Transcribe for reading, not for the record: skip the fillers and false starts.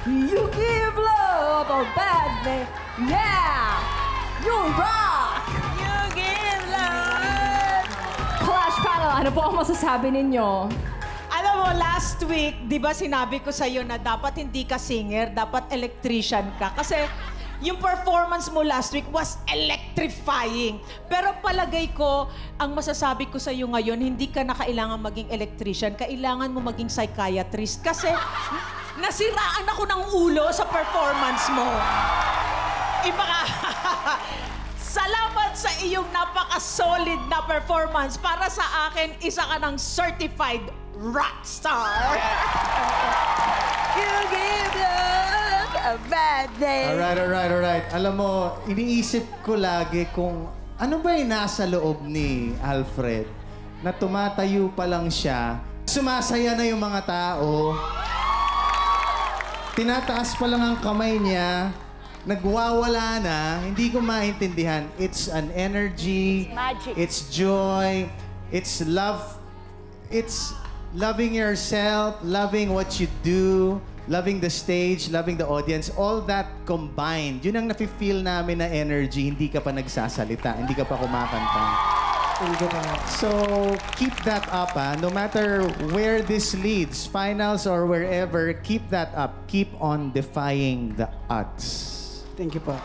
You give love a bad name. Yeah! You rock! You give love. Clash panel, ano po ang masasabi ninyo? Alam mo, last week, di ba sinabi ko sa'yo na dapat hindi ka singer, dapat electrician ka. Kasi yung performance mo last week was electrifying. Pero palagay ko, ang masasabi ko sa'yo ngayon, hindi ka na kailangan maging electrician, kailangan mo maging psychiatrist. Kasi nasiraan ako ng ulo sa performance mo. Iba ka. Salamat sa iyong napaka-solid na performance. Para sa akin, isa ka ng certified rockstar. You give love a bad name. Alright. Alam mo, iniisip ko lagi kung ano ba yung nasa loob ni Alfred na tumatayo pa lang siya, sumasaya na yung mga tao, tinataas pa lang ang kamay niya, nagwawala na, hindi ko maintindihan. It's an energy, Magic. it's joy, it's love, it's loving yourself, loving what you do, loving the stage, loving the audience, all that combined. Yun ang nafe-feel namin na energy, hindi ka pa nagsasalita, hindi ka pa kumakanta. So, keep that up, ha? No matter where this leads, finals or wherever, keep that up. Keep on defying the odds. Thank you po.